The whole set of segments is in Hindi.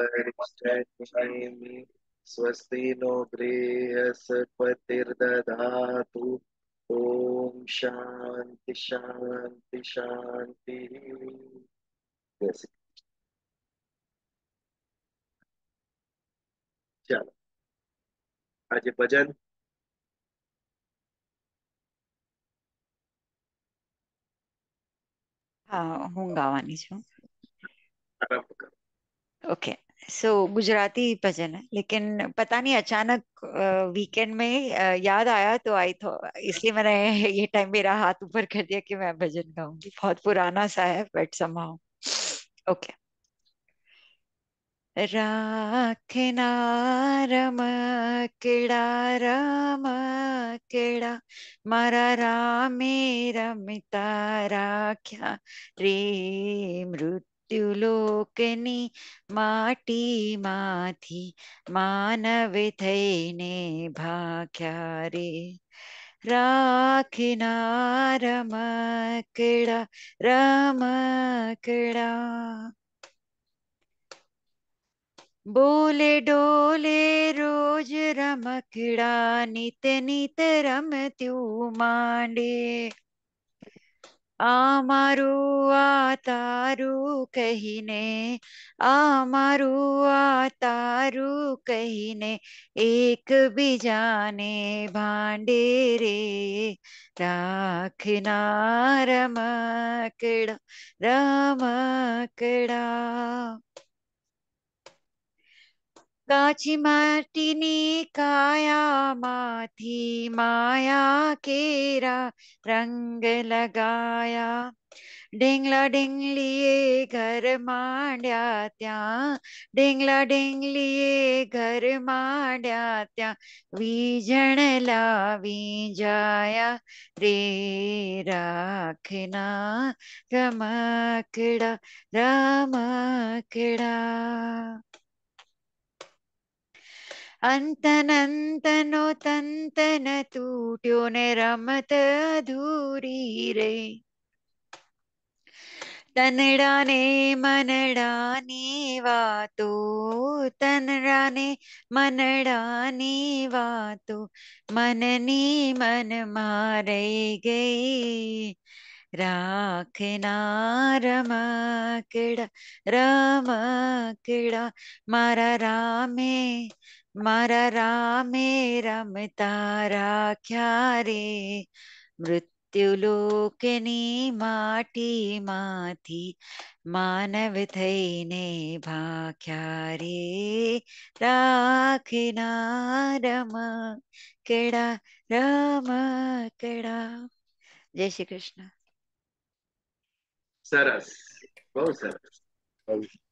अरिष्टनेमिः स्वस्ति नो बृहस्पतिर्दधातु। ओम शांति शांति शांति। जैसे चलो आज भजन હા હું ગાવાની છું. आरंभ करो। ओके. सो गुजराती भजन है, लेकिन पता नहीं अचानक वीकेंड में याद आया तो आई थो, इसलिए मैंने ये टाइम मेरा हाथ ऊपर कर दिया कि मैं भजन गाऊंगी. बहुत पुराना सा है बट समहाउ. ओके. राखना रमकेड़ा रमकेड़ा मारा रामे रमिता राख्या रे મૃત્યુલોકની માટીમાંથી માનવ થઈને ભાગ્યા રે રાખનાર રમકડા રમકડા बोले डोले रोज रमकड़ा नित नित रमत्यूं માંડે અમારું આ તારું કહીને અમારું આ તારું કહીને એકબીજાને ભાંડે રે રાખનાર રમકડા રમકડા કાચી માટીની કાયામાંથી માયા કેરા રંગ લગાયા ઢીંગલા ઢીંગલીએ ઘર માંડ્યા ત્યાં ઢીંગલા ઢીંગલીએ ઘર માંડ્યા ત્યાં વીજણ લાવી જાયા રે રાખના રમકડા રમકડા અંતનંતનો તંતન તૂટ્યો ને રમત અધૂરી રહી તનડાને મનડાની વાતો તનડાને મનડાની વાતો મનની મનમાં રહી ગઈ રાખના રમકડા રમકડા મારા રામે મારા રામે રમતા રાખ્યા રે મૃત્યુલોકની માટીમાંથી માનવ થઈને ભાગ્યા રે રાખના રમકડા રમકડા. જય શ્રી કૃષ્ણ. સરસ, બહુ સરસ.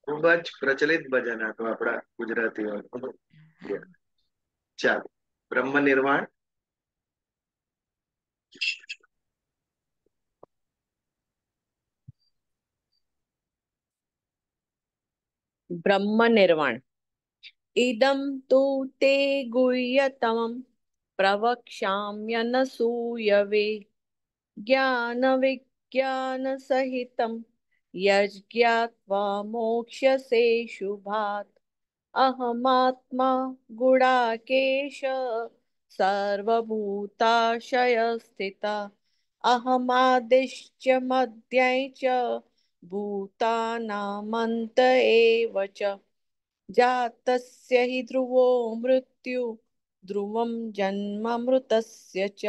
ખૂબ જ પ્રચલિત ભજન હતું આપણા ગુજરાતીઓનું. ચાલો બ્રહ્મ નિર્વાણ. ब्रह्म निर्वाण। इदं तु ते गुह्यतमं प्रवक्ष्याम्यनसूयवे ज्ञानविज्ञानसहितं यज्ञात्वा मोक्ष्यसे शुभात्। अहमात्मा गुडाकेश सर्वभूताशयस्थिता अहमादिश्च मध्यं च भूतानामन्त एव च। जातस्य हि ध्रुवो मृत्यु ध्रुवं जन्ममृतस्य च।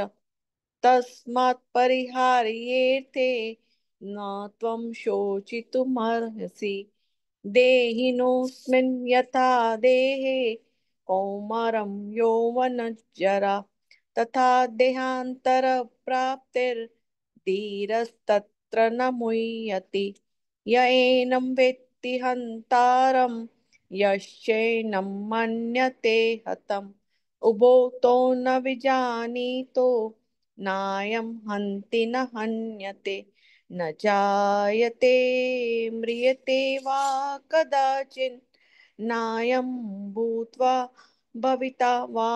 तस्मात् परिहार्येथे न त्वं शोचितुमर्हसि। देहिनोऽस्मिन् यथा देहे कौमारं यौवनजरा तथा देहान्तरप्राप्तिर्धीरस्तत्र न मुह्यति। य एनं वेत्ति हन्तारं यश्चैनं मन्यते हतम्। उभौ तौ न विजानीतो नायं हन्ति न हन्यते न जायते म्रियते वा कदाचित् नायं भूत्वा भविता वा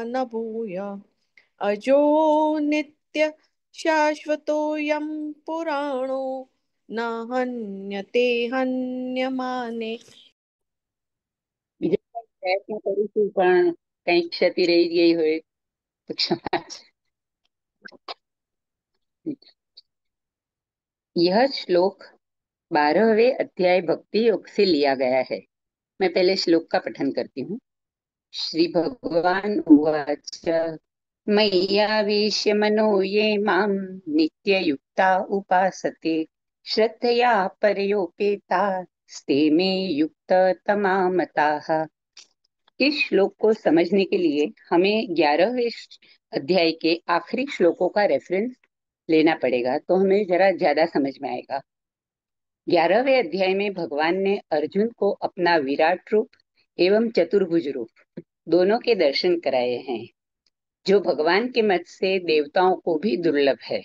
न भूय। अजो नित्य शाश्वतोऽयं पुराणो न हन्यते हन्यमाने બીજો કોઈ પ્રયત્ન કરું છું પણ કઈ ક્ષતિ રહી ગઈ હોય તો ક્ષમા છે. यह श्लोक 12वें अध्याय भक्ति योग से लिया गया है. मैं पहले श्लोक का पठन करती हूँ. श्री भगवान उवाच मय्यावेश्य मनो ये मां नित्ययुक्ता उपासते श्रद्धया परयोपेता स्ते मे युक्ततमा मताः. इस श्लोक को समझने के लिए हमें 11वें अध्याय के आखिरी श्लोकों का रेफरेंस लेना पड़ेगा, तो हमें जरा ज्यादा समझ में आएगा. 11वें अध्याय में भगवान ने अर्जुन को अपना विराट रूप एवं चतुर्भुज रूप दोनों के दर्शन कराए हैं, जो भगवान के मत से देवताओं को भी दुर्लभ है.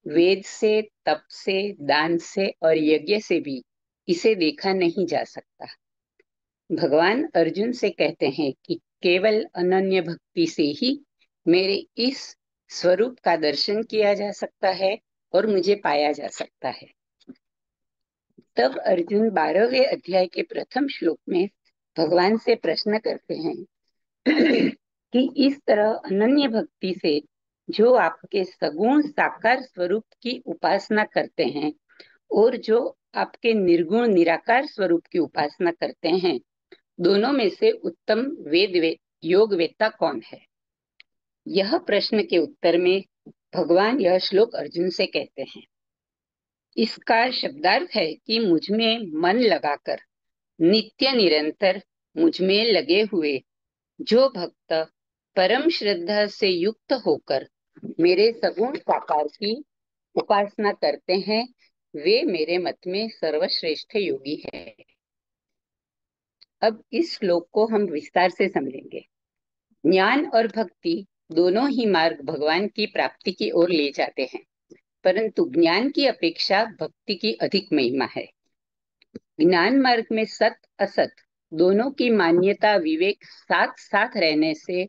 वेद से, तप से, दान से और यज्ञ से भी इसे देखा नहीं जा सकता. भगवान अर्जुन से कहते हैं कि केवल अनन्य भक्ति से ही मेरे इस स्वरूप का दर्शन किया जा सकता है और मुझे पाया जा सकता है. तब अर्जुन 12वें अध्याय के प्रथम श्लोक में भगवान से प्रश्न करते हैं कि इस तरह अनन्य भक्ति से जो आपके सगुण साकार स्वरूप की उपासना करते हैं और जो आपके निर्गुण निराकार स्वरूप की उपासना करते हैं, दोनों में से उत्तम योग वेत्ता कौन है. यह प्रश्न के उत्तर में भगवान यह श्लोक अर्जुन से कहते हैं. इसका शब्दार्थ है कि मुझ में मन लगाकर नित्य निरंतर मुझ में लगे हुए जो भक्त परम श्रद्धा से युक्त होकर मेरे सगुण साकार की उपासना करते हैं, वे मेरे मत में सर्वश्रेष्ठ योगी है. अब इस श्लोक को हम विस्तार से समझेंगे. ज्ञान और भक्ति दोनों ही मार्ग भगवान की प्राप्ति की ओर ले जाते हैं, परंतु ज्ञान की अपेक्षा भक्ति की अधिक महिमा है. ज्ञान मार्ग में सत असत दोनों की मान्यता विवेक साथ साथ रहने से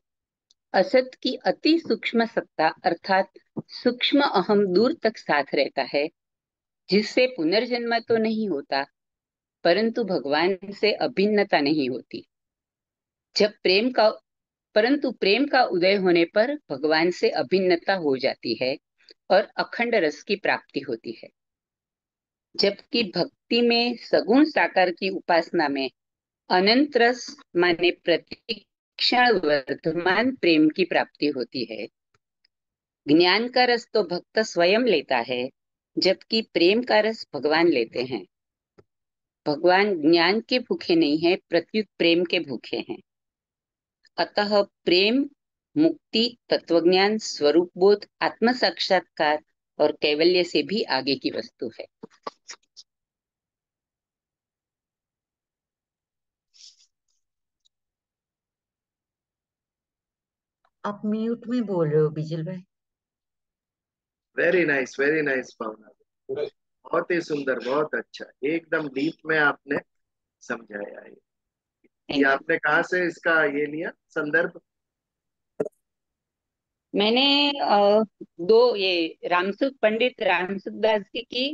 असत की अति सूक्ष्म सत्ता अर्थात सूक्ष्म अहम दूर तक साथ रहता है, जिससे पुनर्जन्म तो नहीं होता परंतु भगवान से अभिन्नता नहीं होती. जब प्रेम का उदय होने पर भगवान से अभिन्नता हो जाती है और अखंड रस की प्राप्ति होती है. जबकि भक्ति में सगुण साकार की उपासना में अनंत रस माने प्रतिक्षण वर्धमान प्रेम की प्राप्ति होती है. ज्ञान का रस तो भक्त स्वयं लेता है, जबकि प्रेम का रस भगवान लेते हैं. भगवान ज्ञान के भूखे नहीं है, प्रत्युत प्रेम के भूखे हैं. अतः प्रेम मुक्ति, तत्वज्ञान, स्वरूप बोध, आत्म साक्षात्कार और कैवल्य से भी आगे की वस्तु है. आप म्यूट में बोल रहे हो बिजल भाई. वेरी नाइस भावना. बहुत ही सुंदर, बहुत अच्छा, एकदम डीप में आपने समझाया है. ये आपने कहाँ से इसका ये लिया संदर्भ? मैंने दो ये पंडित रामसुख दास जी की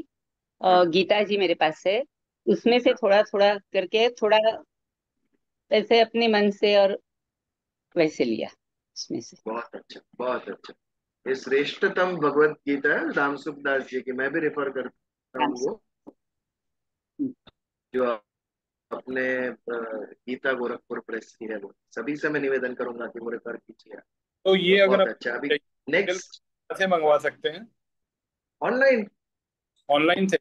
गीता जी मेरे पास है, उसमें से थोड़ा थोड़ा करके थोड़ा ऐसे अपने मन से और वैसे लिया उसमें से. बहुत अच्छा, बहुत अच्छा. ये श्रेष्ठतम भगवत गीता है रामसुख दास जी की. मैं भी रेफर करता हूँ वो, जो अपने गीता गोरखपुर प्रेस की है. वो सभी से मैं निवेदन करूंगा कि वो रेफर कीजिए. तो ये तो अगर बहुत आप अच्छा. अभी नेक्स्ट कैसे मंगवा सकते हैं? ऑनलाइन. ऑनलाइन से.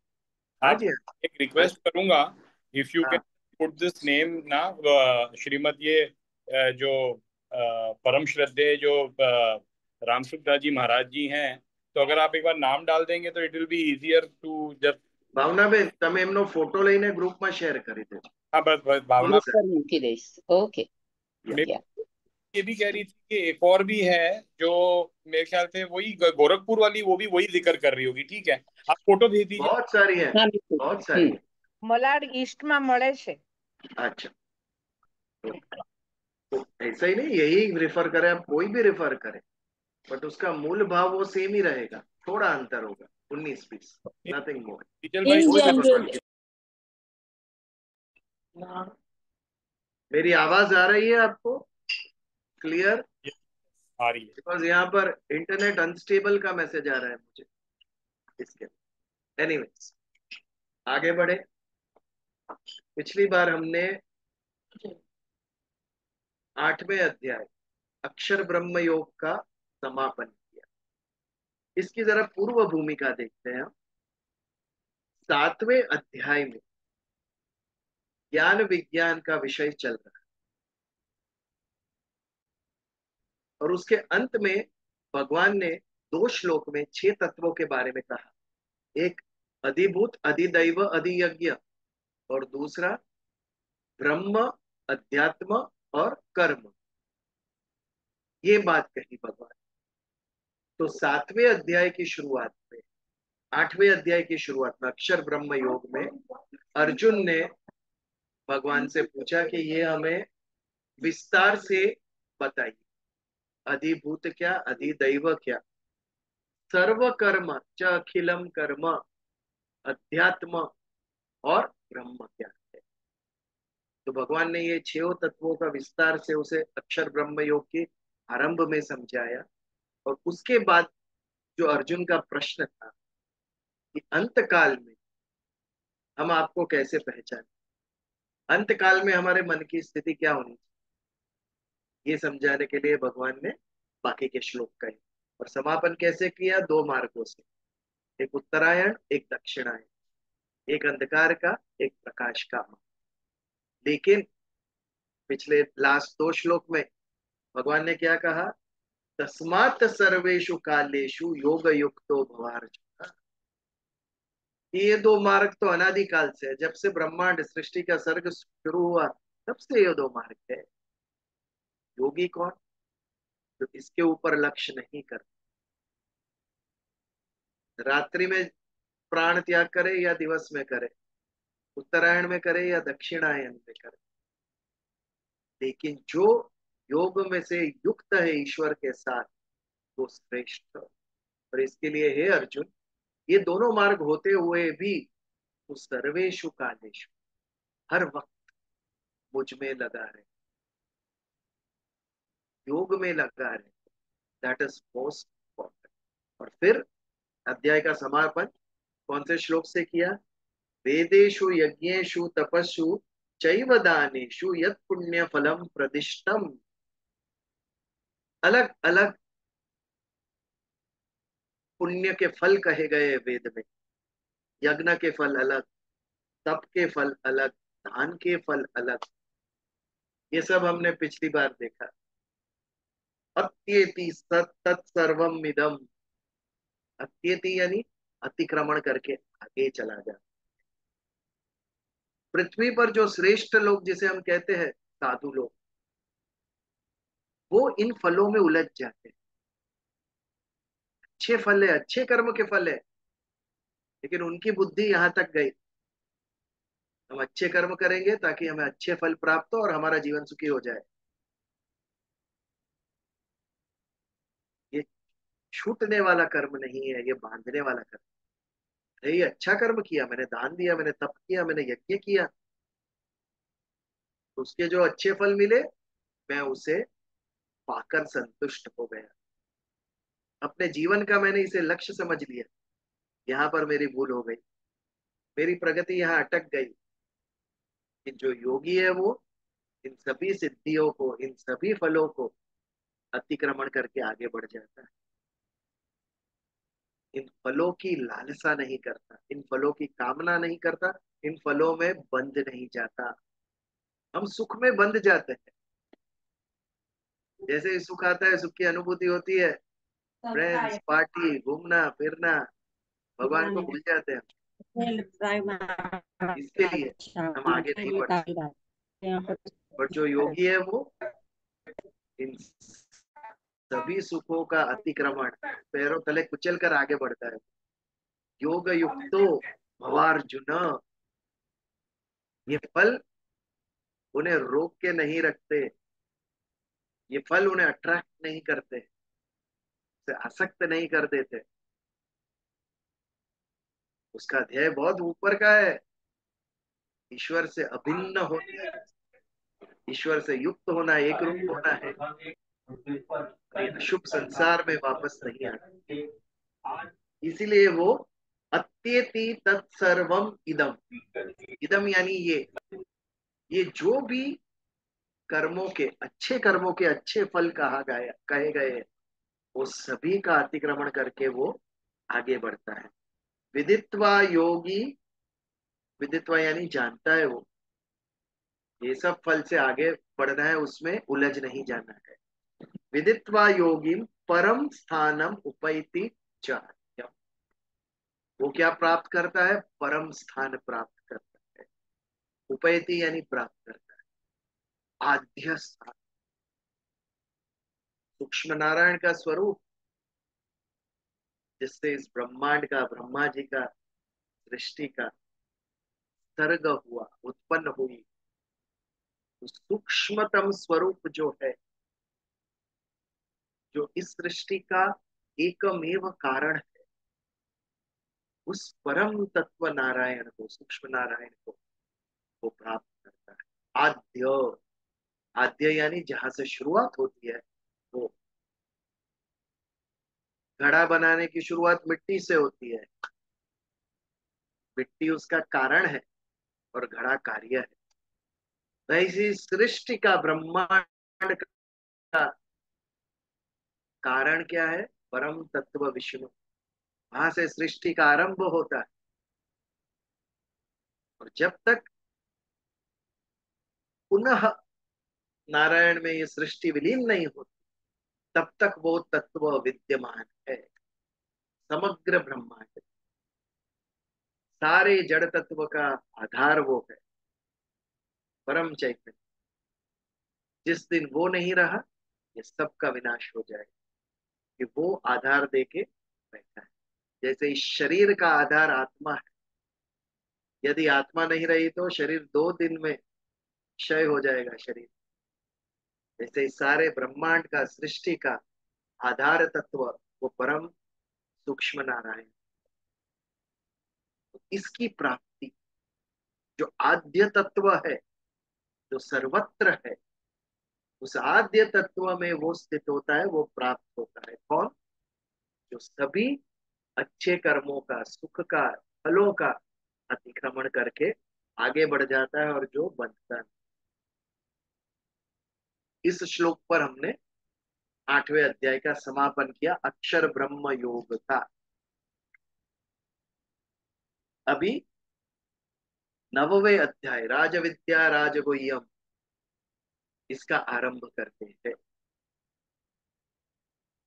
हाँ आप जी. एक रिक्वेस्ट करूंगा, इफ यू कैन हाँ. पुट दिस नेम ना, श्रीमद ये जो परम श्रद्धेय जो रामसुख दास जी महाराज जी हैं, तो अगर आप एक बार नाम डाल देंगे तो it will be easier to just. Bhavnaben તમે એમનો ફોટો લઈને ગ્રુપમાં શેર કરી દેજો. हाँ बस भावना મૂકી દઈશ. ओके. ये भी कह रही थी कि एक और भी है जो मेरे ख्याल से वही गोरखपुर वाली, वो भी वही जिक्र कर रही होगी. ठीक है, आप फोटो भेज दीजिए. बहुत सारी है, बहुत सारी है. મલાડ ઈસ્ટમાં મળે છે. अच्छा, तो ऐसा ही नहीं यही रेफर करें, आप कोई भी रेफर करें, बट उसका मूल भाव वो सेम ही रहेगा, थोड़ा अंतर होगा 19-20, नथिंग मोर. डीजल भाई कोई भी भगवान की मेरी आवाज आ रही है आपको क्लियर? आ रही है। बिकॉज यहाँ पर इंटरनेट अनस्टेबल का मैसेज आ रहा है मुझे इसके। एनीवेज, आगे बढ़े। पिछली बार हमने 8वें अध्याय अक्षर ब्रह्म योग का समापन किया। इसकी जरा पूर्व भूमिका देखते हैं। 7वें अध्याय में ज्ञान विज्ञान का विषय चल रहा है और उसके अंत में भगवान ने 2 श्लोक में 6 तत्वों के बारे में कहा। एक अधिभूत, अधिदैव, अधियज्ञ, और दूसरा ब्रह्म, अध्यात्म और कर्म। ये बात कही भगवान। तो 7वें अध्याय की शुरुआत में, 8वें अध्याय की शुरुआत में अक्षर ब्रह्म योग में अर्जुन ने भगवान से पूछा कि ये हमें विस्तार से बताइए, अधिभूत क्या, अधिदैव क्या, सर्व कर्म च अखिलम कर्म, अध्यात्म और ब्रह्म क्या है। तो भगवान ने ये 6 तत्वों का विस्तार से उसे अक्षर ब्रह्म योग के आरंभ में समझाया। और उसके बाद जो अर्जुन का प्रश्न था कि अंत काल में हम आपको कैसे पहचाने, अंत काल में हमारे मन की स्थिति क्या होनी चाहिए, ये समझाने के लिए भगवान ने बाकी के श्लोक कहे। और समापन कैसे किया? 2 मार्गों से, एक उत्तरायण, एक दक्षिणायन, एक अंधकार का, एक प्रकाश का। लेकिन पिछले लास्ट 2 श्लोक में भगवान ने क्या कहा? तस्मात् सर्वेषु कालेषु योग युक्तो भवार्जुन। ये 2 मार्ग तो अनादिकाल से है, जब से ब्रह्मांड सृष्टि का सर्ग शुरू हुआ तब से ये 2 मार्ग है। योगी कौन? जो इसके ऊपर लक्ष्य नहीं करता, रात्रि में प्राण त्याग करे या दिवस में करे, उत्तरायण में करे या दक्षिणायन में करे, लेकिन जो योग में से युक्त है ईश्वर के साथ, वो श्रेष्ठ। और इसके लिए हे अर्जुन, ये दोनों मार्ग होते हुए भी वो सर्वेषु कालेषु, हर वक्त मुझ में लगा रहे, योग में लगा रहे। That is most important. और फिर अध्याय का समापन कौन से श्लोक से किया? वेदेषु यज्ञेषु तपस्सु चैव दानेषु यत् पुण्य फलम प्रदिष्टम। अलग अलग पुण्य के फल कहे गए वेद में। यज्ञ के फल अलग, तप के फल अलग, दान के फल अलग। ये सब हमने पिछली बार देखा। अत्येति सत तत्सर्वम इदम। अत्येति यानी अतिक्रमण करके आगे चला जा। पृथ्वी पर जो श्रेष्ठ लोग जिसे हम कहते हैं साधु लोग, वो इन फलों में उलझ जाते हैं। अच्छे फल है, अच्छे कर्म के फल है, लेकिन उनकी बुद्धि यहां तक गई। हम अच्छे कर्म करेंगे ताकि हमें अच्छे फल प्राप्त हो और हमारा जीवन सुखी हो जाए। ये छूटने वाला कर्म नहीं है, ये बांधने वाला कर्म है। ये अच्छा कर्म किया, मैंने दान दिया, मैंने तप किया, मैंने यज्ञ किया, तो उसके जो अच्छे फल मिले, मैं उसे पाकर संतुष्ट हो गया। अपने जीवन का मैंने इसे लक्ष्य समझ लिया। यहाँ पर मेरी भूल हो गई, मेरी प्रगति यहाँ अटक गई। कि जो योगी है वो इन सभी सिद्धियों को, इन सभी फलों को अतिक्रमण करके आगे बढ़ जाता है। इन फलों की लालसा नहीं करता, इन फलों की कामना नहीं करता, इन फलों में बंध नहीं जाता। हम सुख में बंध जाते हैं। जैसे ही सुख आता है, सुख की अनुभूति होती है, फ्रेंड्स, पार्टी, घूमना फिरना, भगवान को भूल जाते हैं। इसके लिए हम आगे नहीं बढ़ सकते। और जो योगी है वो इन सभी सुखों का अतिक्रमण पैरों तले कुचल कर आगे बढ़ता है। योग युक्तो भवार्जुन। ये फल उन्हें रोक के नहीं रखते, ये फल उन्हें अट्रैक्ट नहीं करते, उसे आसक्त नहीं कर देते। उसका ध्येय बहुत ऊपर का है, ईश्वर से अभिन्न होने, ईश्वर से युक्त होना, एक रूप होना है, और ये अशुभ संसार में वापस नहीं आना। इसीलिए वो अत्येति तत्सर्वम इदम, इदम यानी ये जो भी कर्मों के, अच्छे कर्मों के अच्छे फल कहे गए हैं, वो सभी का अतिक्रमण करके वो आगे बढ़ता है। विदित्वा योगी, विदित्वा यानी जानता है वो, ये सब फल से आगे बढ़ना है, उसमें उलझ नहीं जाना है। विदित्वा योगी परम स्थानम उपैति च, वो क्या प्राप्त करता है? परम स्थान प्राप्त करता है। उपैति यानी प्राप्त करता है, आद्य स्थान, सूक्ष्म नारायण का स्वरूप, जिससे इस ब्रह्मांड का, ब्रह्मा जी का, सृष्टि का सर्ग हुआ, उत्पन्न हुई, तो सूक्ष्मतम स्वरूप जो है, जो इस सृष्टि का एकमेव कारण है, उस परम तत्व नारायण को, सूक्ष्म नारायण को वो प्राप्त करता है। आद्य, आद्य यानी जहां से शुरुआत होती है। वो घड़ा बनाने की शुरुआत मिट्टी से होती है, मिट्टी उसका कारण है और घड़ा कार्य है। तो इसी सृष्टि का, ब्रह्मांड का कारण क्या है? परम तत्व विष्णु, वहां से सृष्टि का आरंभ होता है। और जब तक पुनः नारायण में ये सृष्टि विलीन नहीं होती, तब तक वो तत्व विद्यमान है। समग्र ब्रह्मांड, सारे जड़ तत्व का आधार वो है, परम चैतन्य। जिस दिन वो नहीं रहा, ये सब का विनाश हो जाएगा, कि वो आधार देके बैठा है। जैसे इस शरीर का आधार आत्मा है, यदि आत्मा नहीं रही तो शरीर 2 दिन में क्षय हो जाएगा शरीर। जैसे इस सारे ब्रह्मांड का, सृष्टि का आधार तत्व वो परम सूक्ष्म नारायण, तो इसकी प्राप्ति, जो आद्य तत्व है, जो सर्वत्र है, उस आद्य तत्व में वो स्थित होता है, वो प्राप्त होता है। कौन? जो सभी अच्छे कर्मों का, सुख का, फलों का अतिक्रमण करके आगे बढ़ जाता है, और जो बंधता नहीं। इस श्लोक पर हमने 8वें अध्याय का समापन किया। अक्षर ब्रह्म योग था। अभी 9वें अध्याय राजविद्या राजगुह्यम, इसका आरंभ करते हैं।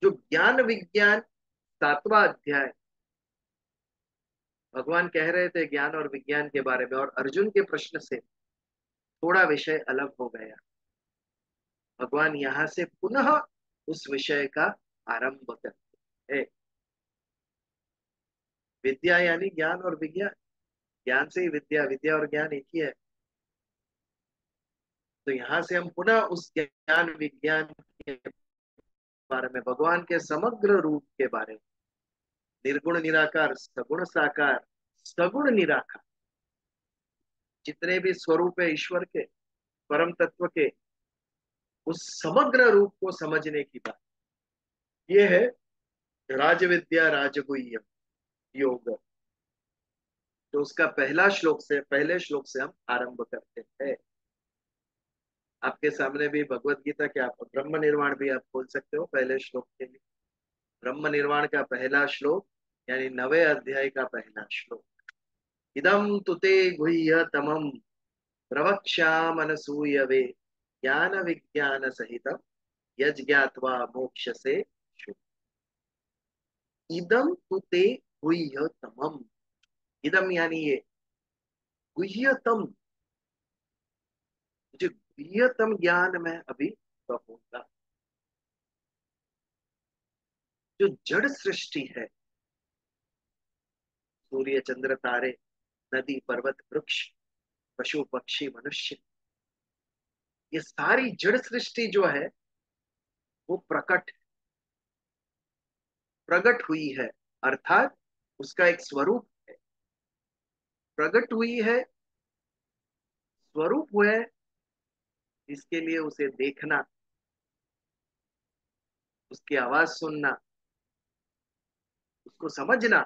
जो ज्ञान विज्ञान 7वां अध्याय, भगवान कह रहे थे ज्ञान और विज्ञान के बारे में, और अर्जुन के प्रश्न से थोड़ा विषय अलग हो गया। भगवान यहाँ से पुनः उस विषय का आरंभ करते हैं। विद्या यानी ज्ञान और विज्ञान, ज्ञान से ही विद्या, विद्या और ज्ञान एक ही है। तो यहाँ से हम पुनः उस ज्ञान विज्ञान के बारे में, भगवान के समग्र रूप के बारे में, निर्गुण निराकार, सगुण साकार, सगुण निराकार, जितने भी स्वरूप है ईश्वर के, परम तत्व के, उस समग्र रूप को समझने की बात, ये है राजविद्या राजगुह्य योग। तो उसका पहले श्लोक से हम आरंभ करते हैं। आपके सामने भी भगवत गीता के, आप ब्रह्म निर्वाण भी आप बोल सकते हो पहले श्लोक के लिए। ब्रह्म निर्वाण का पहला श्लोक, यानी 9वें अध्याय का पहला श्लोक। इदम तुते गुह्य तमम प्रवक्ष्यामनसूयवे ज्ञान विज्ञान सहित यज्ञात्वा मोक्ष से शुभ। इदम तुते गुह्य तमम, इदम यानी ये, गुह्यतम, जो गुह्यतम ज्ञान मैं अभी कहूंगा। जो जड़ सृष्टि है, सूर्य चंद्र तारे, नदी पर्वत वृक्ष, पशु पक्षी मनुष्य, ये सारी जड़ सृष्टि जो है वो प्रकट हुई है, अर्थात उसका एक स्वरूप है। प्रकट हुई है, स्वरूप हुआ है, इसके लिए उसे देखना, उसकी आवाज सुनना, उसको समझना,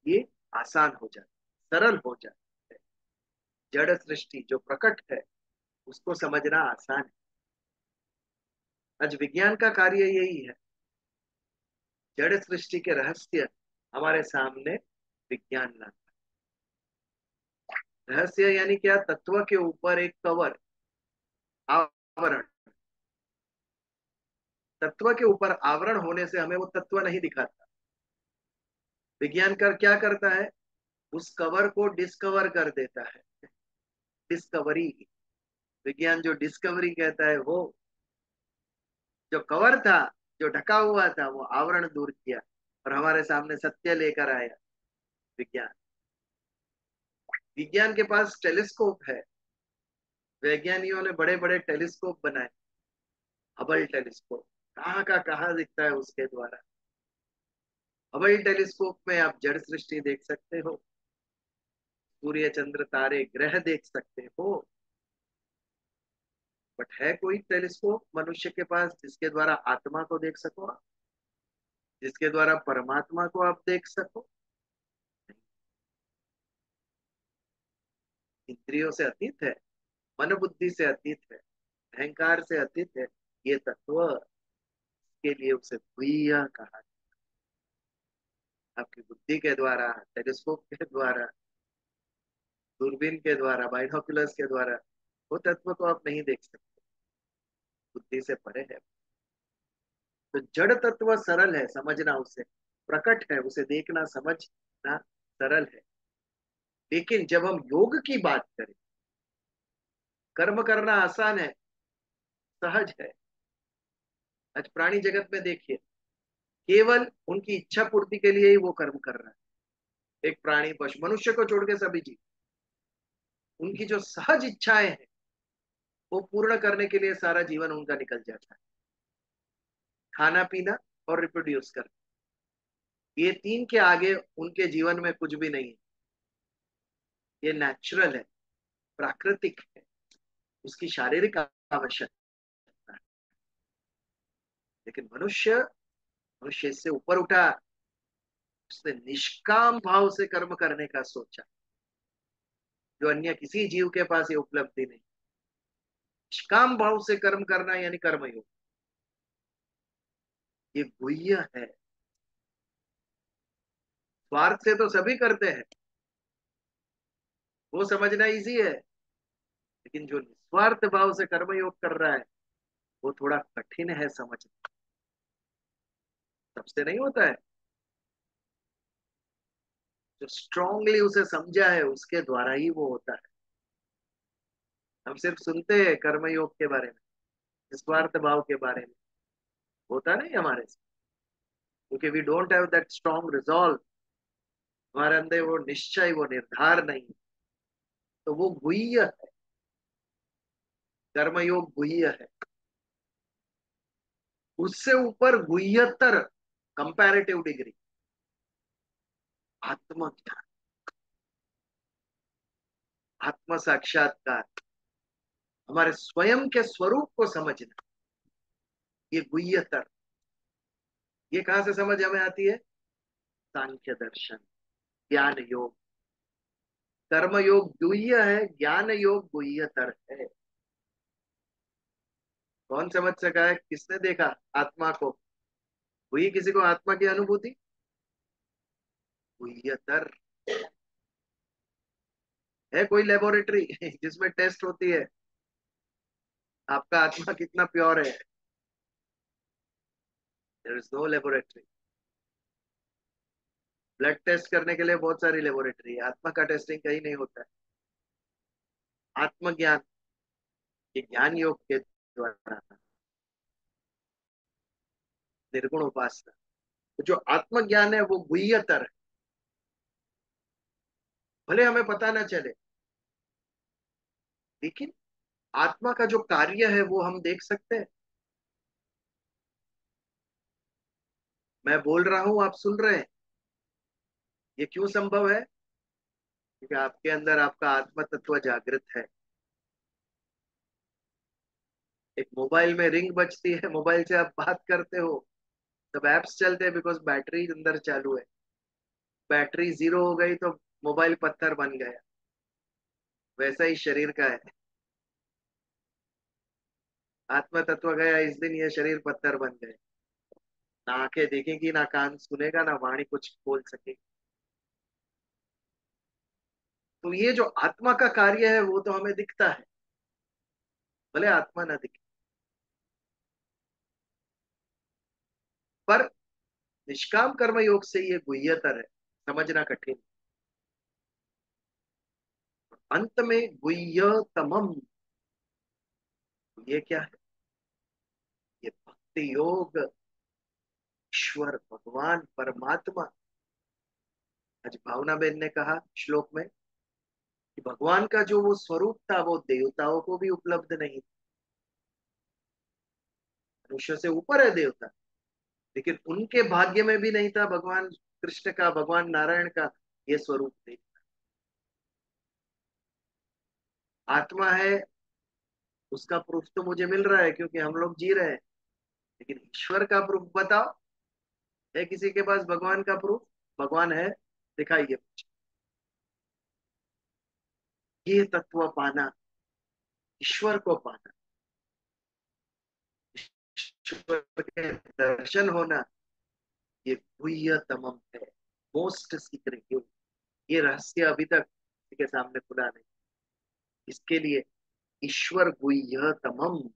ये आसान हो जाए, सरल हो जाए। जड़ सृष्टि जो प्रकट है उसको समझना आसान है। आज विज्ञान का कार्य यही है, जड़ सृष्टि के रहस्य हमारे सामने विज्ञान लाता है। रहस्य यानी क्या? तत्व के ऊपर एक कवर, आवरण। तत्व के ऊपर आवरण होने से हमें वो तत्व नहीं दिखाता। विज्ञान कर क्या करता है? उस कवर को डिस्कवर कर देता है। डिस्कवरी, विज्ञान जो डिस्कवरी कहता है, वो जो कवर था, जो ढका हुआ था, वो आवरण दूर किया और हमारे सामने सत्य लेकर आया। विज्ञान, विज्ञान के पास टेलीस्कोप है। वैज्ञानिकों ने बड़े बड़े टेलीस्कोप बनाए। हबल टेलीस्कोप कहाँ का कहाँ दिखता है उसके द्वारा। हबल टेलीस्कोप में आप जड़ सृष्टि देख सकते हो, सूर्य चंद्र तारे ग्रह देख सकते हो। बट है कोई टेलीस्कोप मनुष्य के पास जिसके द्वारा आत्मा को देख सको आप, जिसके द्वारा परमात्मा को आप देख सको? इंद्रियों से अतीत है, मन बुद्धि से अतीत है, अहंकार से अतीत है ये तत्व। के लिए उसे गुह्य कहा। आपकी बुद्धि के द्वारा, टेलीस्कोप के द्वारा, दूरबीन के द्वारा, बाइनोकुलर्स के द्वारा वो तत्व को आप नहीं देख सकते, बुद्धि से परे है। तो जड़ तत्व सरल है समझना, उसे प्रकट है, उसे देखना समझना सरल है। लेकिन जब हम योग की बात करें, कर्म करना आसान है, सहज है। आज प्राणी जगत में देखिए, केवल उनकी इच्छा पूर्ति के लिए ही वो कर्म कर रहा है। एक प्राणी, पशु, मनुष्य को छोड़ के सभी जीव, उनकी जो सहज इच्छाएं हैं वो पूर्ण करने के लिए सारा जीवन उनका निकल जाता है। खाना पीना और रिप्रोड्यूस करना, ये तीन के आगे उनके जीवन में कुछ भी नहीं है। ये नेचुरल है, प्राकृतिक है, उसकी शारीरिक आवश्यकता है। लेकिन मनुष्य, मनुष्य इससे ऊपर उठा, उसने निष्काम भाव से कर्म करने का सोचा, जो अन्य किसी जीव के पास ये उपलब्धि नहीं। निष्काम भाव से कर्म करना यानी कर्मयोग, ये गुह्य है। स्वार्थ से तो सभी करते हैं, वो समझना इजी है। लेकिन जो निस्वार्थ भाव से कर्मयोग कर रहा है वो थोड़ा कठिन है समझना, सबसे नहीं होता है। जो स्ट्रांगली उसे समझा है उसके द्वारा ही वो होता है। हम सिर्फ सुनते हैं कर्मयोग के बारे में, निस्वार्थ भाव के बारे में, होता नहीं हमारे से, क्योंकि we don't have that strong resolve. हमारे अंदर वो निश्चय, वो निर्धार नहीं, तो वो गुह्य है। कर्मयोग गुह्य है। उससे ऊपर गुह्यतर कंपैरेटिव डिग्री आत्मज्ञान, आत्म साक्षात्कार, हमारे स्वयं के स्वरूप को समझना, ये गुह्यतर। ये कहां से समझ हमें आती है? सांख्य दर्शन, ज्ञान योग। कर्म योग गुह्य है, ज्ञान योग गुह्यतर है। कौन समझ सका है? किसने देखा आत्मा को? हुई किसी को आत्मा की अनुभूति? गुह्यतर है कोई लेबोरेटरी जिसमें टेस्ट होती है आपका आत्मा कितना प्योर है? There is no laboratory. Blood test करने के लिए बहुत सारी लेबोरेटरी है, आत्मा का टेस्टिंग कहीं नहीं होता है। आत्मज्ञान, ये ज्ञान योग के द्वारा, निर्गुण उपासना, तो जो आत्मज्ञान है वो गुह्यतर है। भले हमें पता ना चले, लेकिन आत्मा का जो कार्य है वो हम देख सकते हैं। मैं बोल रहा हूं, आप सुन रहे हैं, ये क्यों संभव है? क्योंकि आपके अंदर आपका आत्म तत्व जागृत है। एक मोबाइल में रिंग बजती है, मोबाइल से आप बात करते हो, सब एप्स चलते हैं बिकॉज बैटरी अंदर चालू है। बैटरी जीरो हो गई तो मोबाइल पत्थर बन गया। वैसा ही शरीर का है, आत्म तत्व गया इस दिन ये शरीर पत्थर बन गए। ना आंखें देखेंगी, ना कान सुनेगा, ना वाणी कुछ बोल सकेगी। तो ये जो आत्मा का कार्य है वो तो हमें दिखता है, भले आत्मा ना दिखे, पर निष्काम कर्म योग से ये गुह्यतर है, समझना कठिन। अंत में गुह्यतमम, ये क्या है? ये भक्ति योग, ईश्वर भगवान परमात्मा। आज भावना बहन ने कहा श्लोक में कि भगवान का जो वो स्वरूप था वो देवताओं को भी उपलब्ध नहीं। मनुष्य से ऊपर है देवता, लेकिन उनके भाग्य में भी नहीं था भगवान कृष्ण का, भगवान नारायण का ये स्वरूप नहीं। आत्मा है, उसका प्रूफ तो मुझे मिल रहा है क्योंकि हम लोग जी रहे हैं, लेकिन ईश्वर का प्रूफ बताओ, है किसी के पास भगवान का प्रूफ? भगवान है, दिखाइए। ये तत्व पाना, ईश्वर को पाना, ईश्वर के दर्शन होना, ये गुह्यतमम है, मोस्ट सीक्रेट। ये रहस्य अभी तक किसी के सामने खुला नहीं। इसके लिए ईश्वर गुह्यतमम,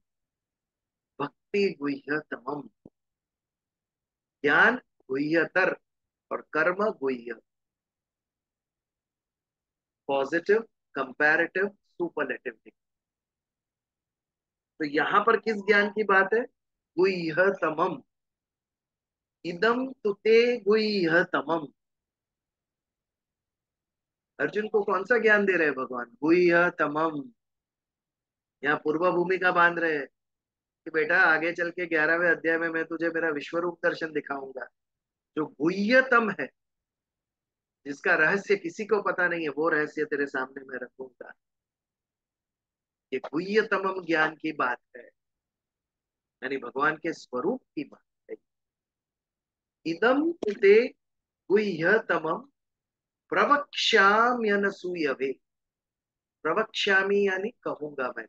भक्ति गुह्यतमम, ज्ञान गुह्यतर, और कर्म गुह्य। Positive, comparative, superlative. तो यहां पर किस ज्ञान की बात है? गुह्यतमम, इदम तुते गुह्यतमम। अर्जुन को कौन सा ज्ञान दे रहे हैं भगवान? गुह्यतमम। यहाँ पूर्व भूमिका बांध रहे हैं कि बेटा आगे चल के 11वें अध्याय में मैं तुझे मेरा विश्वरूप दर्शन दिखाऊंगा, जो गुह्यतम है, जिसका रहस्य किसी को पता नहीं है, वो रहस्य तेरे सामने मैं रखूंगा। ये गुह्यतमम ज्ञान की बात है, यानी भगवान के स्वरूप की बात है। इदम ते गुह्यतमम प्रवक्ष्याम्यनसूयवे। प्रवक्ष्यामी यानी कहूंगा मैं।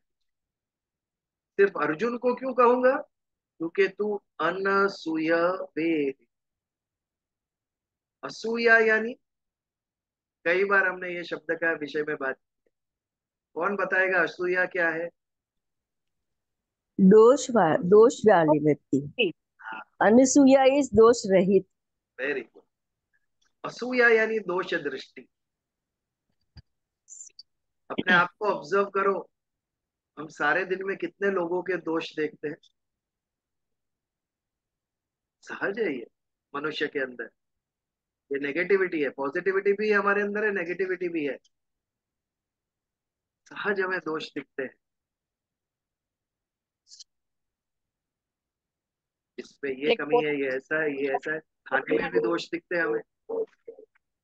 सिर्फ अर्जुन को क्यों कहूंगा? क्योंकि तू अनसूयवे। असूया यानी, कई बार हमने ये शब्द का विषय में बात की। कौन बताएगा असूया क्या है? दोष वाली व्यक्ति। अनसूया इज दोष रहित। Very good. असूया यानी दोष दृष्टि। अपने आप को ऑब्जर्व करो, हम सारे दिन में कितने लोगों के दोष देखते हैं? सहज है ये मनुष्य के अंदर। ये नेगेटिविटी है, पॉजिटिविटी भी हमारे अंदर है, नेगेटिविटी भी है। सहज हमें दोष दिखते हैं, इसमें ये एक कमी है, ये ऐसा है, ये ऐसा है। खाने में भी दोष दिखते हैं हमें। हाँ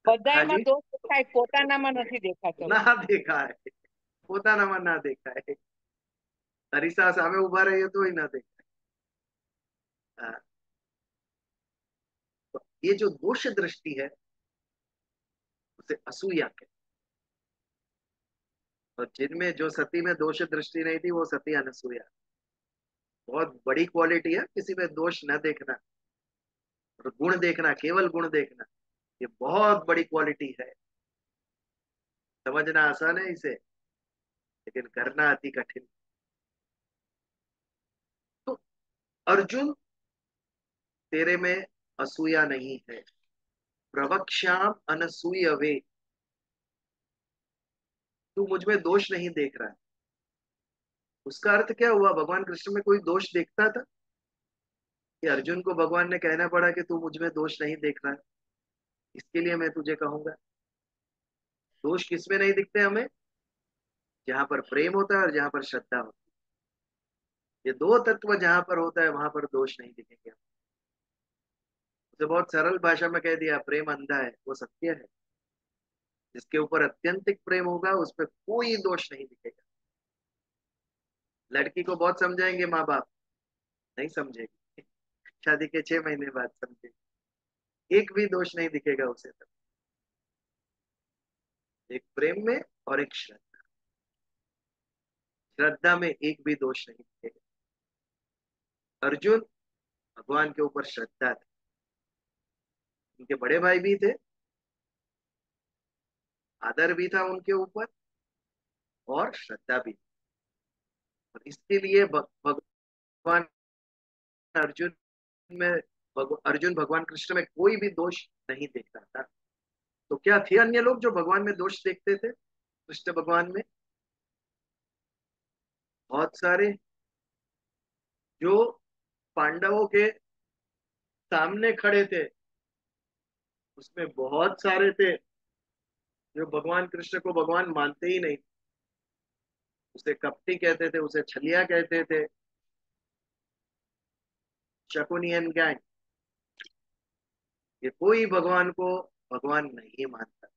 બધાયમાં जी, દોષ દેખાય, પોતાનામાં નથી દેખાતો. ना देखा है, પોતાનામાં ના देखा है। हरीसा सामे उभा रही तो ही ना देखा है। हाँ, तो ये जो दोष दृष्टि है उसे असूया कहते हैं। और जिनमें, जो सती में दोष दृष्टि नहीं थी वो सती अनसूया। बहुत बड़ी क्वालिटी है किसी में दोष न देखना और गुण देखना, केवल गुण देखना, ये बहुत बड़ी क्वालिटी है। समझना आसान है इसे, लेकिन करना अति कठिन। तो अर्जुन, तेरे में असूया नहीं है। प्रवक्ष्याम अनसूयवे, तू मुझ में दोष नहीं देख रहा है। उसका अर्थ क्या हुआ? भगवान कृष्ण में कोई दोष देखता था कि अर्जुन को भगवान ने कहना पड़ा कि तू मुझ में दोष नहीं देख रहा है, इसके लिए मैं तुझे कहूंगा? दोष किसमें नहीं दिखते हमें? जहां पर प्रेम होता है और जहां पर श्रद्धा होती है। ये दो तत्व जहां पर होता है वहां पर दोष नहीं दिखेंगे। उसे बहुत सरल भाषा में कह दिया, प्रेम अंधा है, वो सत्य है। जिसके ऊपर अत्यंतिक प्रेम होगा उस पर कोई दोष नहीं दिखेगा। लड़की को बहुत समझाएंगे माँ बाप, नहीं समझेगी, शादी के 6 महीने बाद समझेगी। एक भी दोष नहीं दिखेगा उसे तब, एक प्रेम में और एक श्रद्धा, श्रद्धा में एक भी दोष नहीं दिखेगा। अर्जुन भगवान के ऊपर श्रद्धा थी, उनके बड़े भाई भी थे, आदर भी था उनके ऊपर और श्रद्धा भी थी। और इसके लिए भगवान अर्जुन में अर्जुन भगवान कृष्ण में कोई भी दोष नहीं देखता था। तो क्या थे अन्य लोग जो भगवान में दोष देखते थे? कृष्ण भगवान में बहुत सारे, जो पांडवों के सामने खड़े थे उसमें बहुत सारे थे जो भगवान कृष्ण को भगवान मानते ही नहीं, उसे कपटी कहते थे, उसे छलिया कहते थे, शकुनियन गैंग, ये कोई भगवान को भगवान नहीं मानता।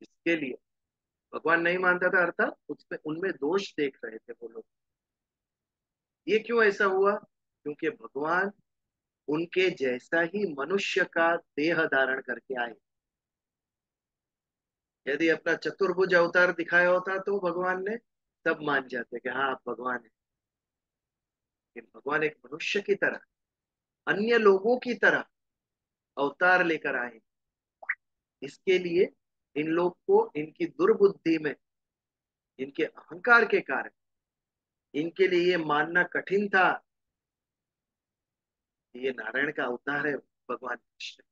इसके लिए भगवान नहीं मानता था, अर्थात उसमें उनमें दोष देख रहे थे वो लोग। ये क्यों ऐसा हुआ? क्योंकि भगवान उनके जैसा ही मनुष्य का देह धारण करके आए। यदि अपना चतुर्भुज अवतार दिखाया होता तो भगवान ने सब मान जाते कि हाँ आप भगवान है। लेकिन भगवान एक मनुष्य की तरह, अन्य लोगों की तरह अवतार लेकर आए। इसके लिए इन लोग को इनकी दुर्बुद्धि में, इनके अहंकार के कारण इनके लिए ये मानना कठिन था कि ये नारायण का अवतार है भगवान कृष्ण।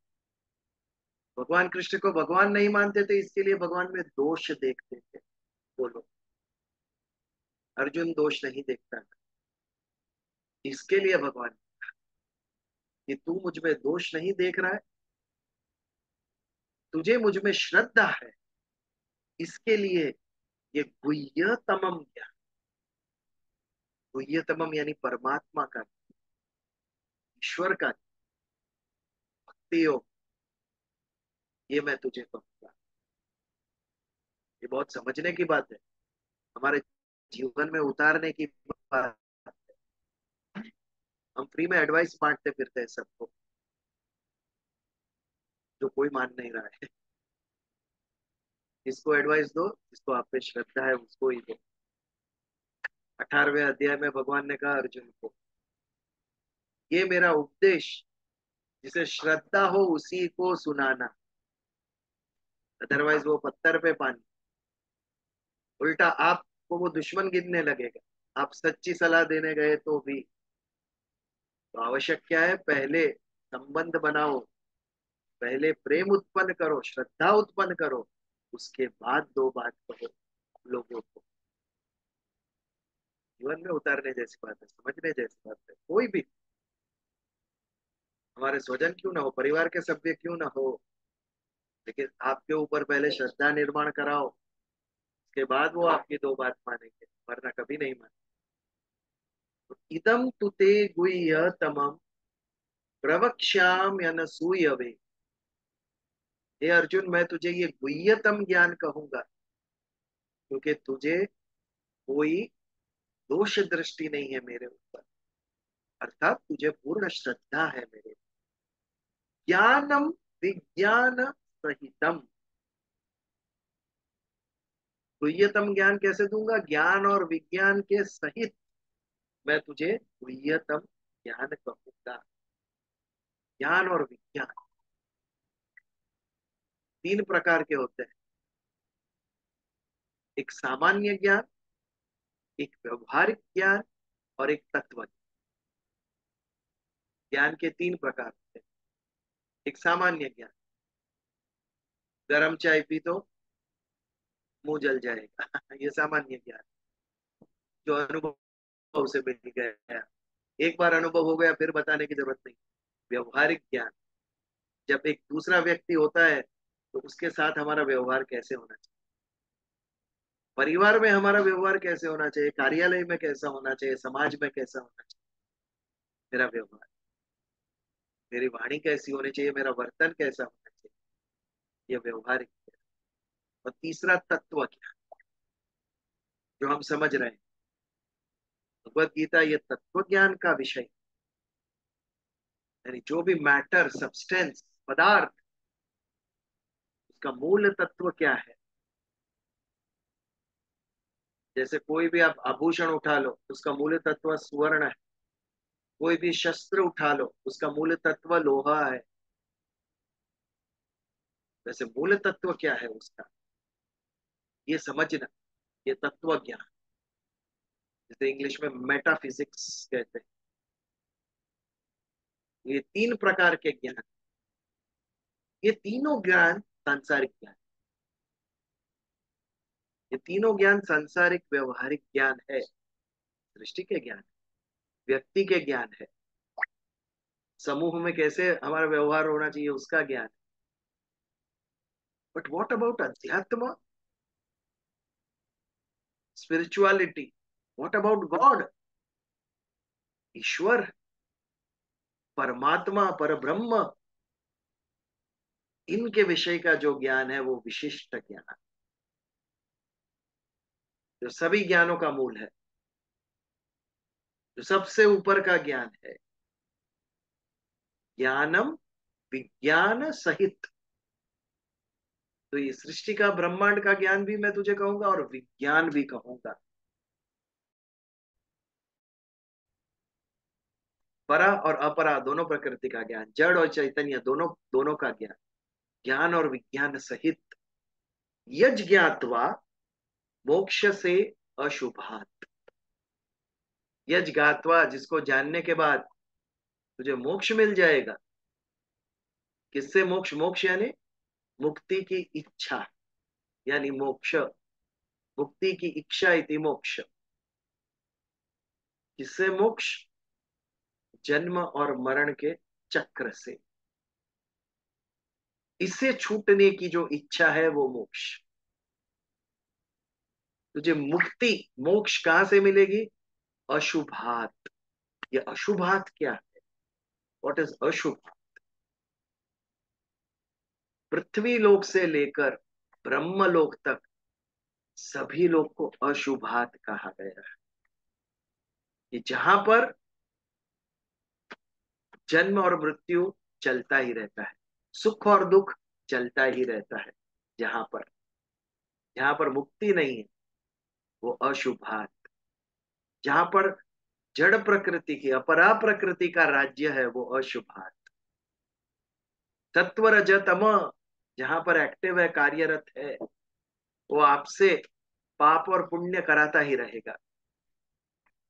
भगवान कृष्ण को भगवान नहीं मानते थे, इसके लिए भगवान में दोष देखते थे वो लोग। अर्जुन दोष नहीं देखता था, इसके लिए भगवान कि तू मुझ में दोष नहीं देख रहा है, तुझे मुझ में श्रद्धा है, इसके लिए ये गुह्यतमम ज्ञान, गुह्यतमम यानी परमात्मा का, ईश्वर का भक्ति योग, ये मैं तुझे कहूंगा। ये बहुत समझने की बात है, हमारे जीवन में उतारने की बात। हम फ्री में एडवाइस बांटते फिरते हैं सबको, जो कोई मान नहीं रहा है। इसको एडवाइस दो, जिसको आप पे श्रद्धा है उसको ही दो। 18वें अध्याय में भगवान ने कहा अर्जुन को, ये मेरा उपदेश जिसे श्रद्धा हो उसी को सुनाना, अदरवाइज वो पत्थर पे पानी। उल्टा आपको वो दुश्मन गिनने लगेगा, आप सच्ची सलाह देने गए तो भी। तो आवश्यक क्या है? पहले संबंध बनाओ, पहले प्रेम उत्पन्न करो, श्रद्धा उत्पन्न करो, उसके बाद दो बात कहो लोगों को। जीवन में उतारने जैसी बात है, समझने जैसी बात है। कोई भी, हमारे स्वजन क्यों ना हो, परिवार के सभ्य क्यों ना हो, लेकिन आपके ऊपर पहले श्रद्धा निर्माण कराओ, उसके बाद वो आपकी दो बात मानेंगे, वरना कभी नहीं मानेंगे। तो इदम तुते गुह्य तमम प्रवक्ष्याम अनसूयवे, हे अर्जुन मैं तुझे ये गुह्यतम ज्ञान कहूंगा, क्योंकि तुझे कोई दोष दृष्टि नहीं है मेरे ऊपर, अर्थात तुझे पूर्ण श्रद्धा है मेरे। ज्ञानम विज्ञान सहितम, गुह्यतम ज्ञान कैसे दूंगा? ज्ञान और विज्ञान के सहित मैं तुझे गुह्यतम ज्ञान कहूंगा। ज्ञान और विज्ञान तीन प्रकार के होते हैं, एक सामान्य ज्ञान, एक व्यवहारिक ज्ञान और एक तत्व ज्ञान के तीन प्रकार होते हैं। एक सामान्य ज्ञान, गरम चाय पी तो मुंह जल जाएगा ये सामान्य ज्ञान, जो अनुभव से मिल गया, एक बार अनुभव हो गया फिर बताने की जरूरत नहीं। व्यवहारिक ज्ञान, जब एक दूसरा व्यक्ति होता है तो उसके साथ हमारा व्यवहार कैसे होना चाहिए, परिवार में हमारा व्यवहार कैसे होना चाहिए, कार्यालय में कैसा होना चाहिए, समाज में कैसा होना चाहिए मेरा व्यवहार, मेरी वाणी कैसी होनी चाहिए, मेरा वर्तन कैसा होना चाहिए, यह व्यवहारिक ज्ञान। और तीसरा तत्व ज्ञान, जो हम समझ रहे हैं। भगवत गीता ये तत्व ज्ञान का विषय, यानी जो भी मैटर, सब्सटेंस, पदार्थ, उसका मूल तत्व क्या है। जैसे कोई भी आप आभूषण उठा लो, उसका मूल तत्व स्वर्ण है। कोई भी शस्त्र उठा लो, उसका मूल तत्व लोहा है। वैसे मूल तत्व क्या है उसका, ये समझना, ये तत्व ज्ञान, जिसे इंग्लिश में मेटाफिजिक्स कहते हैं। ये तीन प्रकार के ज्ञान, ये तीनों ज्ञान सांसारिक ज्ञान, ये तीनों ज्ञान सांसारिक व्यवहारिक ज्ञान है। सृष्टि के ज्ञान, व्यक्ति के ज्ञान है, समूह में कैसे हमारा व्यवहार होना चाहिए उसका ज्ञान। बट व्हाट अबाउट अध्यात्म, स्पिरिचुअलिटी, व्हाट अबाउट गॉड, ईश्वर, परमात्मा, परब्रह्म, इनके विषय का जो ज्ञान है वो विशिष्ट ज्ञान, जो सभी ज्ञानों का मूल है, जो सबसे ऊपर का ज्ञान है। ज्ञानम विज्ञान सहित, तो ये सृष्टि का, ब्रह्मांड का ज्ञान भी मैं तुझे कहूंगा और विज्ञान भी कहूंगा। परा और अपरा दोनों प्रकृति का ज्ञान, जड़ और चैतन्य दोनों दोनों का ज्ञान, ज्ञान और विज्ञान सहित। यज ज्ञात्वा मोक्ष से अशुभात, यज ज्ञात्वा, जिसको जानने के बाद तुझे मोक्ष मिल जाएगा। किससे मोक्ष? मोक्ष यानी मुक्ति की इच्छा, यानी मोक्ष, मुक्ति की इच्छा इति मोक्ष। किससे मोक्ष? जन्म और मरण के चक्र से, इससे छूटने की जो इच्छा है वो मोक्ष। तुझे मुक्ति, मोक्ष कहां से मिलेगी? अशुभात। ये अशुभात क्या है? व्हाट इज अशुभ? पृथ्वी लोक से लेकर ब्रह्म लोक तक सभी लोग को अशुभात कहा गया है। कि जहां पर जन्म और मृत्यु चलता ही रहता है, सुख और दुख चलता ही रहता है, जहां पर मुक्ति नहीं है वो अशुभात। जहां पर जड़ प्रकृति की, अपरा प्रकृति का राज्य है वो अशुभात। तत्व रज तम, जहां पर एक्टिव है, कार्यरत है, वो आपसे पाप और पुण्य कराता ही रहेगा,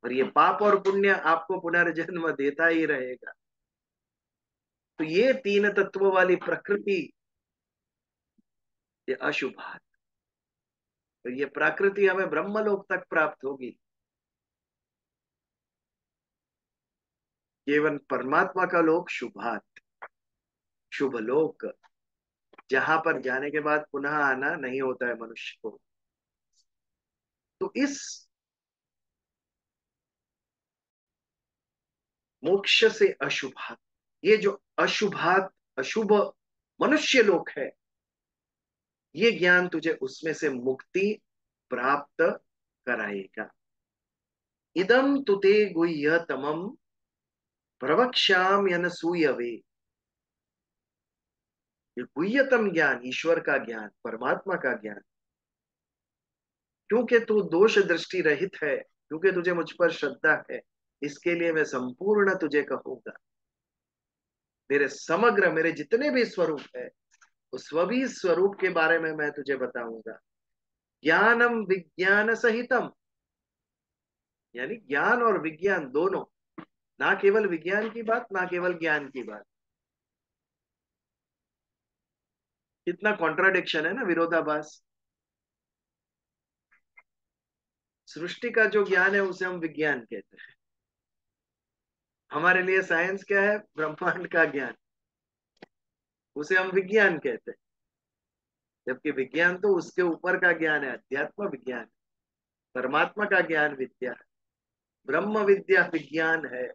और ये पाप और पुण्य आपको पुनर्जन्म देता ही रहेगा। तो ये तीन तत्व वाली प्रकृति, ये अशुभात। तो ये प्रकृति हमें ब्रह्मलोक तक प्राप्त होगी। केवल परमात्मा का लोक शुभात, शुभ लोक, जहां पर जाने के बाद पुनः आना नहीं होता है मनुष्य को। तो इस मोक्ष से अशुभात, ये जो अशुभात, अशुभ मनुष्य लोक है, ये ज्ञान तुझे उसमें से मुक्ति प्राप्त कराएगा। इदम तुते गुह्य तमम प्रवक्ष्याम यनसूयवे। ये गुह्यतम ज्ञान, ईश्वर का ज्ञान, परमात्मा का ज्ञान, क्योंकि तू दोष दृष्टि रहित है, क्योंकि तुझे मुझ पर श्रद्धा है, इसके लिए मैं संपूर्ण तुझे कहूंगा। मेरे समग्र, मेरे जितने भी स्वरूप है, उस सभी स्वरूप के बारे में मैं तुझे बताऊंगा। ज्ञानम विज्ञान सहितम, यानी ज्ञान और विज्ञान दोनों, ना केवल विज्ञान की बात, ना केवल ज्ञान की बात। कितना कॉन्ट्राडिक्शन है ना, विरोधाभास। सृष्टि का जो ज्ञान है उसे हम विज्ञान कहते हैं। हमारे लिए साइंस क्या है? ब्रह्मांड का ज्ञान, उसे हम विज्ञान कहते हैं। जबकि विज्ञान तो उसके ऊपर का ज्ञान है, अध्यात्म विज्ञान, परमात्मा का ज्ञान विद्या है, ब्रह्म विद्या विज्ञान है।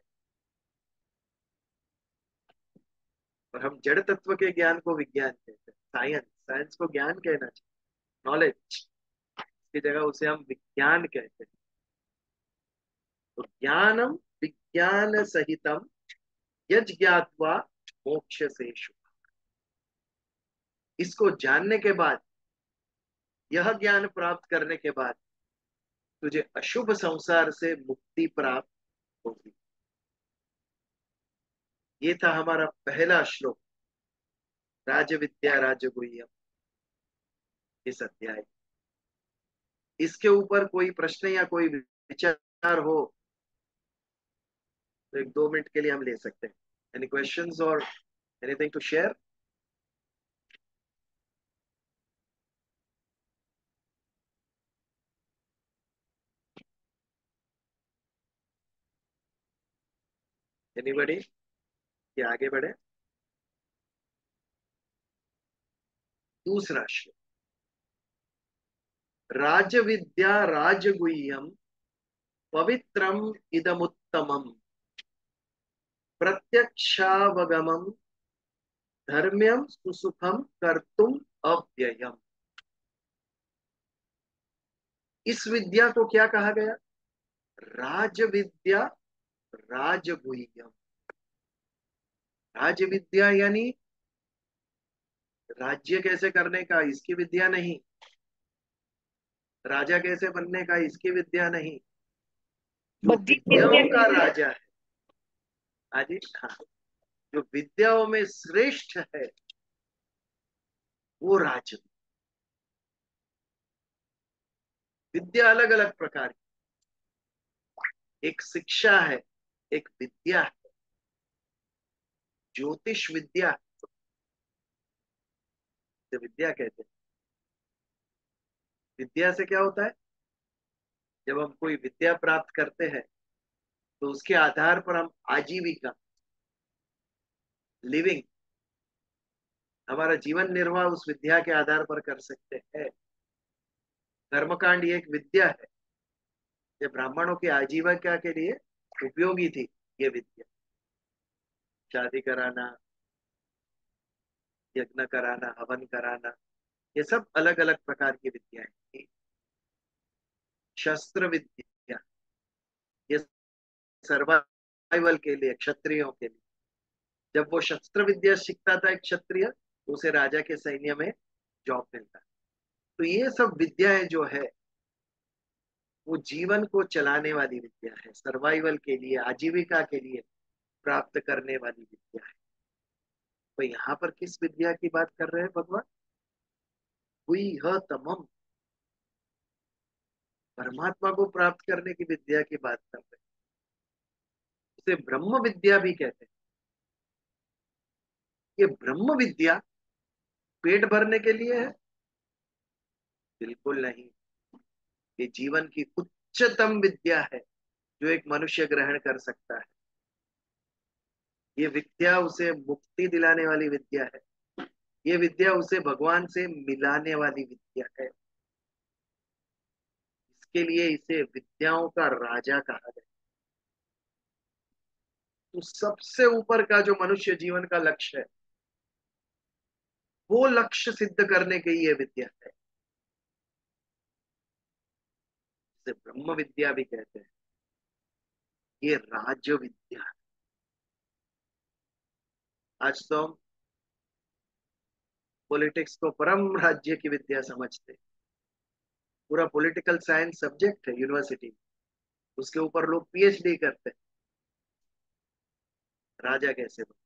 और हम जड़ तत्व के ज्ञान को विज्ञान कहते हैं। साइंस, साइंस को ज्ञान कहना चाहिए, नॉलेज। उसकी जगह उसे हम विज्ञान कहते हैं। तो ज्ञानम विज्ञान सहितम यज्ञात्वा मोक्ष से शुभ। इसको जानने के बाद, यह ज्ञान प्राप्त करने के बाद तुझे अशुभ संसार से मुक्ति प्राप्त होगी। ये था हमारा पहला श्लोक, राजविद्या राजगुह्यम, इस अध्याय। इसके ऊपर कोई प्रश्न या कोई विचार हो तो 1-2 मिनट के लिए हम ले सकते हैं। एनी क्वेश्चंस और एनीथिंग टू शेयर? एनीबॉडी? कि आगे बढ़े। दूसरा श्लोक, राजविद्या राजगुह्यम पवित्रम इदमुत्तमम प्रत्यक्षावगमम धर्म्यम सुसुखम कर्तुम अव्ययम। इस विद्या को क्या कहा गया? राजविद्या राजगुह्यम। राजविद्या यानी राज्य कैसे करने का, इसकी विद्या नहीं। राजा कैसे बनने का, इसकी विद्या नहीं। जो बद्धी विद्याओं विद्या का राजा है, आजी, हाँ, जो विद्याओं में श्रेष्ठ है वो राज। विद्या अलग अलग प्रकार की, एक शिक्षा है, एक विद्या है, ज्योतिष विद्या तो विद्या कहते हैं। विद्या से क्या होता है? जब हम कोई विद्या प्राप्त करते हैं तो उसके आधार पर हम आजीविका, लिविंग, हमारा जीवन निर्वाह उस विद्या के आधार पर कर सकते हैं। कर्मकांड ये एक विद्या है, ये ब्राह्मणों की आजीविका के लिए उपयोगी थी। ये विद्या, शादी कराना, यज्ञ कराना, हवन कराना, ये सब अलग अलग प्रकार की विद्याएं थी। शस्त्र विद्या, ये सर्वाइवल के लिए, क्षत्रियों के लिए। जब वो शस्त्र विद्या सीखता था एक क्षत्रिय, तो उसे राजा के सैन्य में जॉब मिलता। तो ये सब विद्याएं जो है वो जीवन को चलाने वाली विद्या है, सर्वाइवल के लिए, आजीविका के लिए प्राप्त करने वाली विद्या है। तो यहाँ पर किस विद्या की बात कर रहे हैं भगवान? हुई ह तमम, परमात्मा को प्राप्त करने की विद्या की बात कर रहे हैं। उसे ब्रह्म विद्या भी कहते हैं। ये ब्रह्म विद्या पेट भरने के लिए है? बिल्कुल नहीं। ये जीवन की उच्चतम विद्या है जो एक मनुष्य ग्रहण कर सकता है। ये विद्या उसे मुक्ति दिलाने वाली विद्या है। ये विद्या उसे भगवान से मिलाने वाली विद्या है। इसके लिए इसे विद्याओं का राजा कहा गया। तो सबसे ऊपर का जो मनुष्य जीवन का लक्ष्य है, वो लक्ष्य सिद्ध करने की ये विद्या है। इसे ब्रह्म विद्या भी कहते हैं। ये राज विद्या है। आज तो हम पॉलिटिक्स को परम राज्य की विद्या समझते हैं। पूरा पॉलिटिकल साइंस सब्जेक्ट है यूनिवर्सिटी, उसके ऊपर लोग पीएचडी करते हैं, राजा कैसे बने।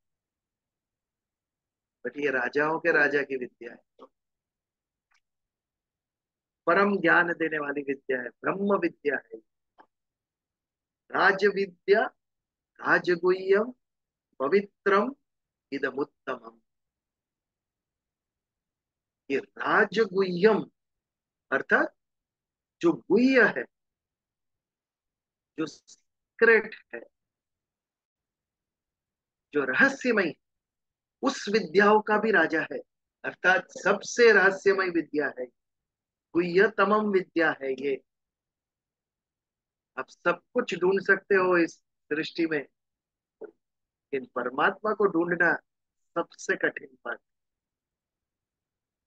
बट ये राजाओं के राजा की विद्या है, परम ज्ञान देने वाली विद्या है, ब्रह्म विद्या है। राज विद्या राजगुह्यम पवित्रम इदमुत्तमम। ये राजगुह्यम अर्थात जो गुह्य है, जो सीक्रेट है, जो रहस्यमय, उस विद्याओं का भी राजा है। अर्थात सबसे रहस्यमय विद्या है, गुह्यतमम विद्या है ये। आप सब कुछ ढूंढ सकते हो इस सृष्टि में, लेकिन परमात्मा को ढूंढना सबसे कठिन बात।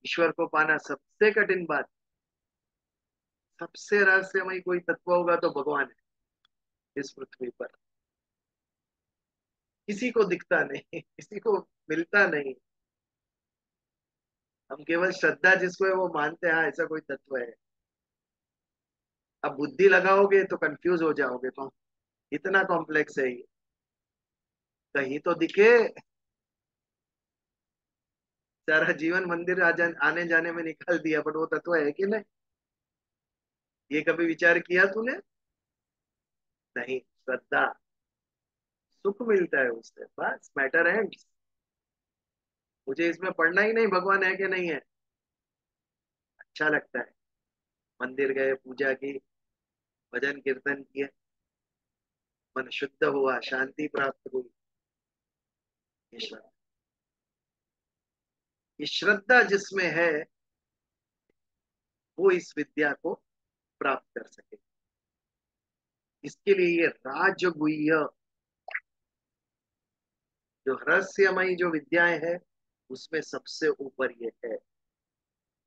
ईश्वर को पाना सबसे कठिन बात। सबसे रहस्यमय कोई तत्व होगा तो भगवान है इस पृथ्वी पर। किसी को दिखता नहीं, किसी को मिलता नहीं। हम केवल श्रद्धा जिसको है वो मानते हैं, हाँ ऐसा कोई तत्व है। अब बुद्धि लगाओगे तो कंफ्यूज हो जाओगे, तो इतना कॉम्प्लेक्स है ये। कहीं तो दिखे। सारा जीवन मंदिर आने जाने में निकाल दिया, बट वो तत्व है कि नहीं? ये कभी विचार किया तूने? नहीं। श्रद्धा, सुख मिलता है उससे, बस मैटर है। मुझे इसमें पढ़ना ही नहीं भगवान है कि नहीं है। अच्छा लगता है। मंदिर गए, पूजा की, भजन कीर्तन किए, मन शुद्ध हुआ, शांति प्राप्त हुई। ये श्रद्धा, ये श्रद्धा जिसमें है वो इस विद्या को प्राप्त कर सके। इसके लिए ये राजगुह्य जो रहस्यमयी जो विद्याएं है उसमें सबसे ऊपर ये है।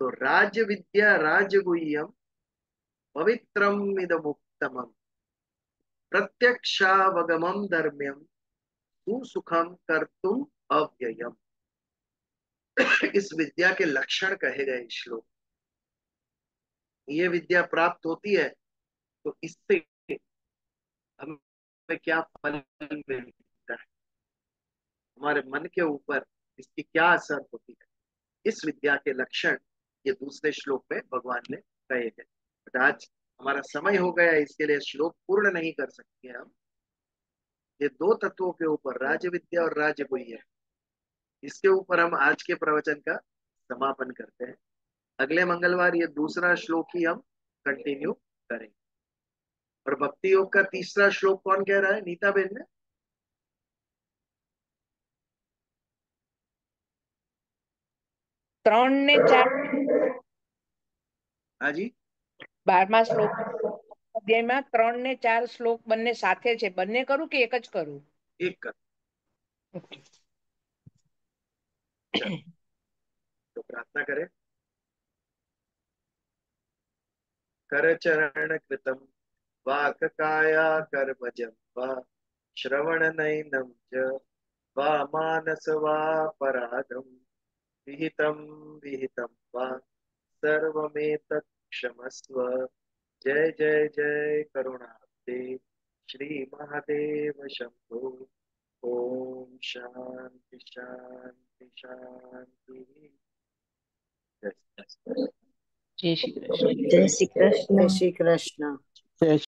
तो राज विद्या राजगुह्यम पवित्रम इदमुत्तमम प्रत्यक्षावगमम धर्म्यम सुसुखम कर्तुम अव्ययम। इस विद्या के लक्षण कहे गए श्लोक। ये विद्या प्राप्त होती है तो इससे हमें क्या फल मिलता है, हमारे मन के ऊपर इसकी क्या असर होती है, इस विद्या के लक्षण ये दूसरे श्लोक में भगवान ने कहे हैं। बट आज हमारा समय हो गया, इसके लिए श्लोक पूर्ण नहीं कर सकते हम। ये दो तत्वों के ऊपर, राज विद्या और राजगुह्य, इसके ऊपर हम आज के प्रवचन का समापन करते हैं। अगले मंगलवार ये दूसरा श्लोक ही हम कंटिन्यू करेंगे। और भक्ति योग का तीसरा श्लोक कौन कह रहा है? नीता बेन ने? ત્રણ ને ચાર हाँ जी। 12મા શ્લોક અધ્યાયમાં 3 ને 4 શ્લોક બંને સાથે છે. બંને કરું કે એક જ કરું? एक कर। तो प्रार्थना करें। कर चरण कृतम वाक काया कर्मजं वा श्रवण नैनं च वा मानस वा पराधं विहितं विहितं वा सर्वमेतत् क्षमस्व। जय जय जय करुणाब्दे श्री महादेव शंभो। ओम शांति शांति शांति। जय જય શ્રી કૃષ્ણ. जय श्री कृष्ण। जय श्री कृष्ण।